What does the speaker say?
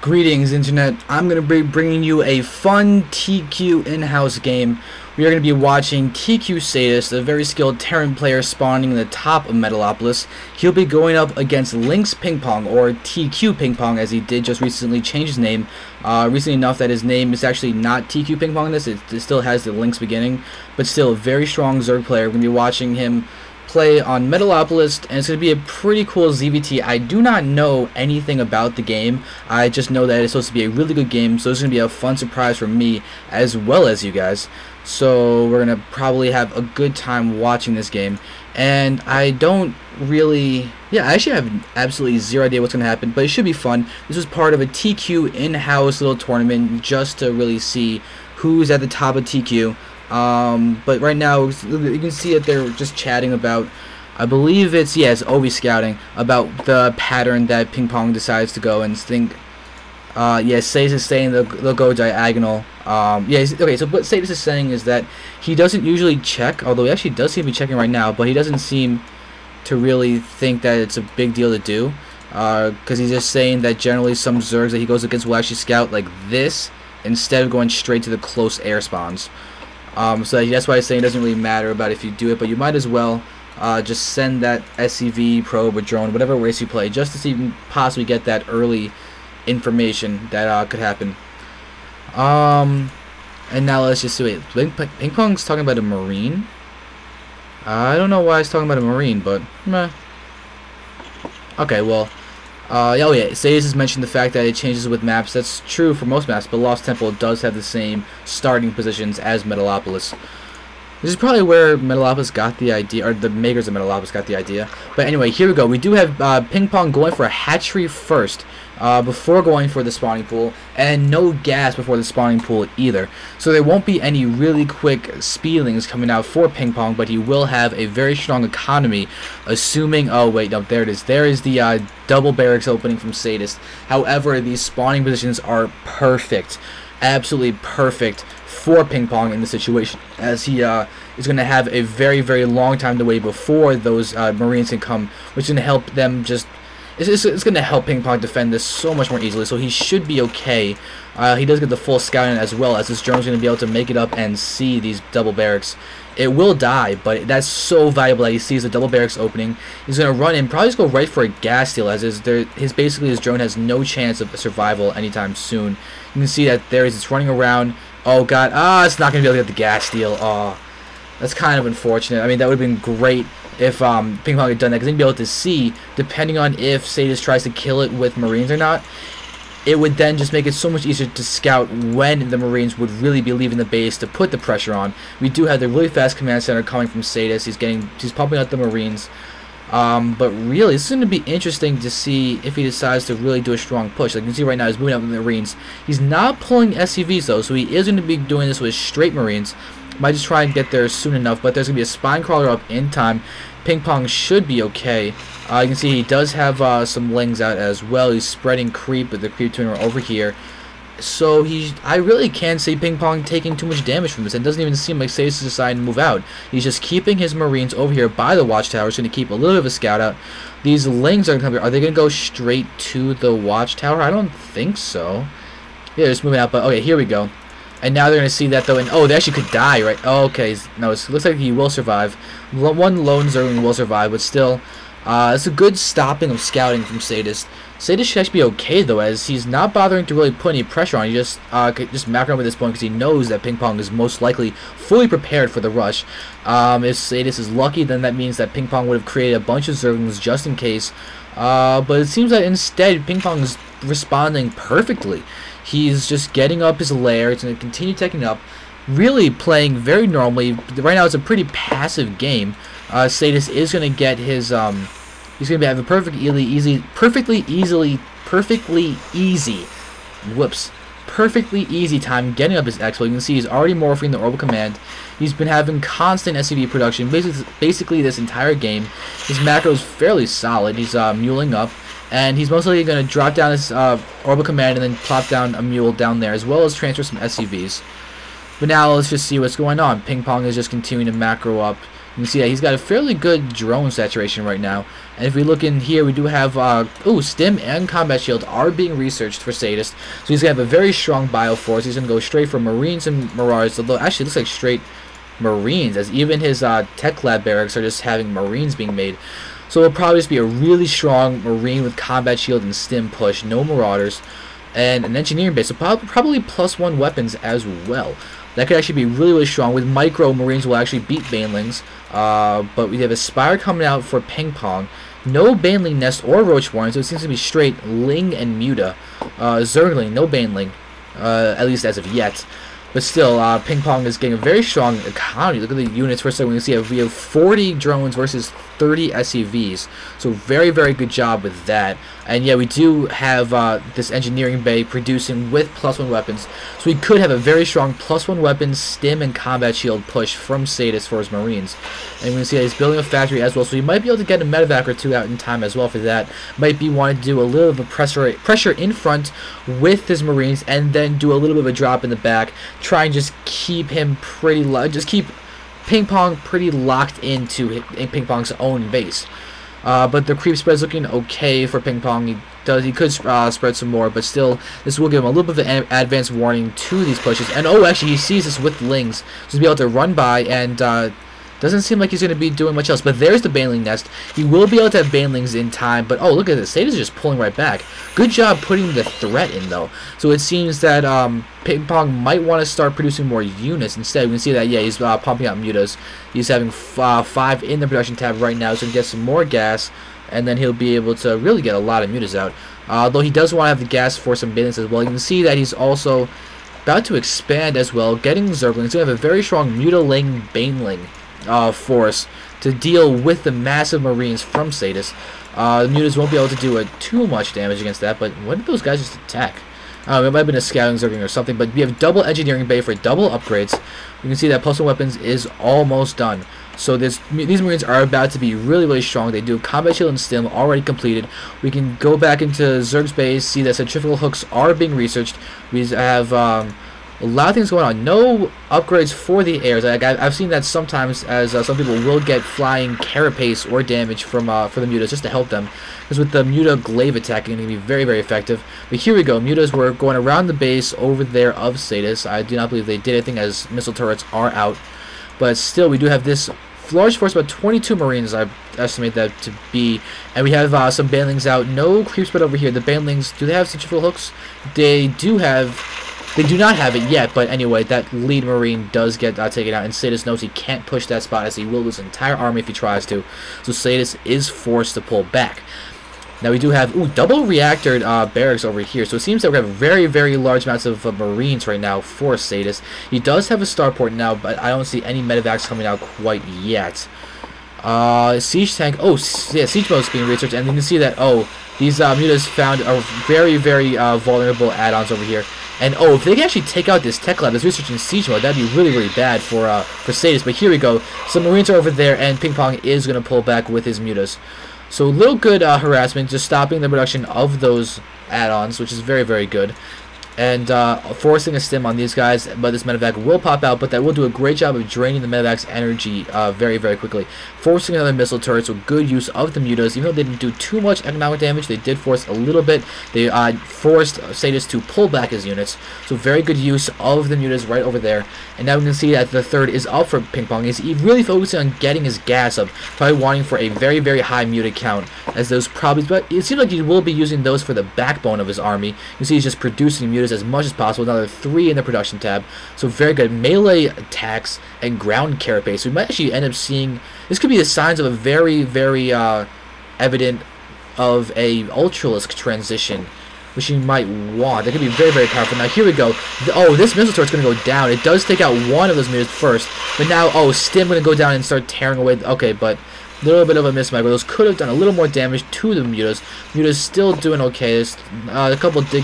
Greetings, Internet. I'm going to be bringing you a fun TQ in-house game. We are going to be watching tQSadist, a very skilled Terran player spawning in the top of Metalopolis. He'll be going up against tQPingPong, or tQPingPong, as he did just recently change his name. Recently enough that his name is actually not tQPingPong in this. It still has the Lynx beginning, but still a very strong Zerg player. We're going to be watching him play on Metalopolis, and it's going to be a pretty cool ZVT. I do not know anything about the game. I just know that it's supposed to be a really good game, so it's going to be a fun surprise for me as well as you guys. So we're going to probably have a good time watching this game. And I don't really... I actually have absolutely zero idea what's going to happen, but it should be fun. This was part of a TQ in-house little tournament just to really see who's at the top of TQ. But right now you can see that they're just chatting about, I believe it's Ovi scouting about the pattern that Ping Pong decides to go and think. Sadist is saying they'll go diagonal. Okay, so what Sadist is saying is that he doesn't usually check, although he actually does seem to be checking right now, but he doesn't seem to really think that it's a big deal to do, because he's just saying that generally some Zergs that he goes against will actually scout like this instead of going straight to the close air spawns. So that's why I'm saying it doesn't really matter about if you do it, but you might as well just send that SCV, probe, or drone, whatever race you play, just to see if you can possibly get that early information that could happen. And now let's just see. Wait, Ping Pong's talking about a Marine? I don't know why he's talking about a Marine, but meh. Okay, well. Sadist has mentioned the fact that it changes with maps. That's true for most maps, but Lost Temple does have the same starting positions as Metalopolis. This is probably where Metalopolis got the idea, or the makers of Metalopolis got the idea. But anyway, here we go. We do have Ping Pong going for a hatchery first, before going for the spawning pool, and no gas before the spawning pool either. So there won't be any really quick speedlings coming out for Ping Pong, but he will have a very strong economy, assuming... Oh, wait, no, there it is. There is the double barracks opening from Sadist. However, these spawning positions are perfect. Absolutely perfect for Ping Pong in the situation, as he is going to have a very, very long time to wait before those Marines can come, which is going to help them just... It's going to help Ping Pong defend this so much more easily, so he should be okay. He does get the full scouting as well, as this drone's going to be able to make it up and see these double barracks. It will die, but that's so valuable that he sees the double barracks opening. He's going to run in, probably just go right for a gas steal, as basically his drone has no chance of survival anytime soon. You can see that there it's running around. Oh god, it's not going to be able to get the gas steal. Oh, that's kind of unfortunate. I mean, that would have been great if Ping Pong had done that, because he'd be able to see, depending on if Sadist tries to kill it with Marines or not, it would then just make it so much easier to scout when the Marines would really be leaving the base to put the pressure on. We do have the really fast command center coming from Sadist. He's pumping out the Marines. But really, it's going to be interesting to see if he decides to really do a strong push. Like you can see right now, he's moving up the Marines. He's not pulling SCVs though, so he is going to be doing this with straight Marines. Might just try and get there soon enough, but there's going to be a spine crawler up in time. Ping Pong should be okay. You can see he does have some lings out as well. He's spreading creep with the creep tuner over here. So I really can't see Ping Pong taking too much damage from this. It doesn't even seem like Sadist is deciding to move out. He's just keeping his Marines over here by the watchtower. He's going to keep a little bit of a scout out. These lings are going to come. Are they going to go straight to the watchtower? I don't think so. Yeah, they're just moving out. But okay, here we go. And now they're going to see that though, and oh, they actually could die, right? Oh, okay, no, it looks like he will survive. One lone Zergling will survive, but still, it's a good stopping of scouting from Sadist. Sadist should actually be okay though, as he's not bothering to really put any pressure on. He just macro him at this point because he knows that Ping Pong is most likely fully prepared for the rush. If Sadist is lucky, then that means that Ping Pong would have created a bunch of Zerglings just in case. But it seems that instead Ping Pong is responding perfectly. He's just getting up his lair. It's going to continue taking up, really playing very normally. Right now it's a pretty passive game. Sadist is going to get his he's going to have a perfectly easy time getting up his expo. You can see he's already morphing the orbital command. He's been having constant SCV production basically this entire game. His macro is fairly solid. He's muling up. And he's most likely going to drop down his orbital command and then plop down a mule down there, as well as transfer some SCVs. But now let's just see what's going on. Ping Pong is just continuing to macro up, You can see that he's got a fairly good drone saturation right now. And if we look in here, we do have, Stim and Combat Shield are being researched for Sadist. So he's going to have a very strong Bioforce. He's going to go straight for Marines and Marauders, although actually it looks like straight Marines, as even his Tech Lab barracks are just having Marines being made. So it'll probably just be a really strong Marine with Combat Shield and Stim push, no Marauders, and an Engineering base, so probably +1 weapons as well. That could actually be really, really strong. With Micro, Marines will actually beat Banelings. But we have a Spire coming out for Ping Pong. No Baneling Nest or Roach Warren, so it seems to be straight Ling and Muta. Zergling, no Baneling, at least as of yet. But still, Ping Pong is getting a very strong economy. Look at the units. First, we can see we have 40 drones versus 30 SCVs. So very, very good job with that. And yeah, we do have this engineering bay producing with +1 weapons. So we could have a very strong +1 weapons, Stim, and Combat Shield push from Sadist for his Marines. And we can see that he's building a factory as well. So he might be able to get a medevac or 2 out in time as well for that. Might be wanting to do a little bit of pressure in front with his Marines, and then do a little bit of a drop in the back. Try and just keep him pretty just keep Ping Pong pretty locked into Ping Pong's own base. But the creep spread's looking okay for Ping Pong. He could spread some more, but still, this will give him a little bit of an advance warning to these pushes. And actually, he sees this with Lings, so he'll be able to run by, and doesn't seem like he's going to be doing much else. But there's the Baneling Nest. He will be able to have Banelings in time, but look at this. Sadist is just pulling right back. Good job putting the threat in, though. So it seems that Ping Pong might want to start producing more units instead. We can see that, yeah, he's pumping out Mutas. He's having 5 in the production tab right now, so he can get some more gas, and then he'll be able to really get a lot of Mutas out. Though he does want to have the gas for some Banelings as well. You can see that he's also about to expand as well, getting Zerglings. He's going to have a very strong Mutaling Baneling force to deal with the massive Marines from Sadist. The Mutas won't be able to do too much damage against that, but what did those guys just attack? It might have been a scouting Zergling or something, but we have double engineering bay for double upgrades. You can see that +1 weapons is almost done. So these Marines are about to be really, really strong. They do Combat Shield and Stim already completed. We can go back into Zerg's base, see that centrifugal hooks are being researched. We have a lot of things going on. No upgrades for the airs. I've seen that sometimes, as some people will get flying carapace or damage from for the Mutas just to help them, because with the Muta glaive attacking, it can be very, very effective. But here we go. Mutas were going around the base over there of Sadist. I do not believe they did anything, as missile turrets are out. But still, we do have this large force, about 22 Marines, I estimate that to be. And we have some Banelings out. No creep spread over here. The Banelings, do they have centrifugal hooks? They do not have it yet, but anyway, that lead Marine does get taken out, and Sadist knows he can't push that spot, as he will lose his entire army if he tries to. So Sadist is forced to pull back. Now we do have double reactor barracks over here, so it seems that we have very, very large amounts of Marines right now for Sadist. He does have a starport now, but I don't see any medevacs coming out quite yet. Siege tank, yeah, siege mode is being researched, and you can see that, these Mutas found a very, very vulnerable add-ons over here. And if they can actually take out this tech lab that's researching siege mode, that'd be really, really bad for Sadist. But here we go. Some Marines are over there, and Ping Pong is going to pull back with his Mutas. So a little good harassment, just stopping the production of those add-ons, which is very, very good. And forcing a stim on these guys, but this medevac will pop out, but that will do a great job of draining the medevac's energy very, very quickly. Forcing another missile turret, so good use of the Mutas. Even though they didn't do too much economic damage, they did force a little bit. They forced Sadist to pull back his units, so very good use of the Mutas right over there. And now we can see that the third is up for Ping Pong. He's really focusing on getting his gas up, probably wanting for a very, very high Muta count, as those probably, but it seems like he will be using those for the backbone of his army. You can see he's just producing Mutas as much as possible. Another 3 in the production tab, so very good melee attacks and ground carapace. So we might actually end up seeing, this could be the signs of a very, very evident of a Ultralisk transition, which you might want. That could be very, very powerful. Now here we go. This missile turret's going to go down. It does take out one of those Mutas first, but now Stim going to go down and start tearing away. Okay, but a little bit of a mismatch. Those could have done a little more damage to the Mutas. Mutas still doing okay. A couple did go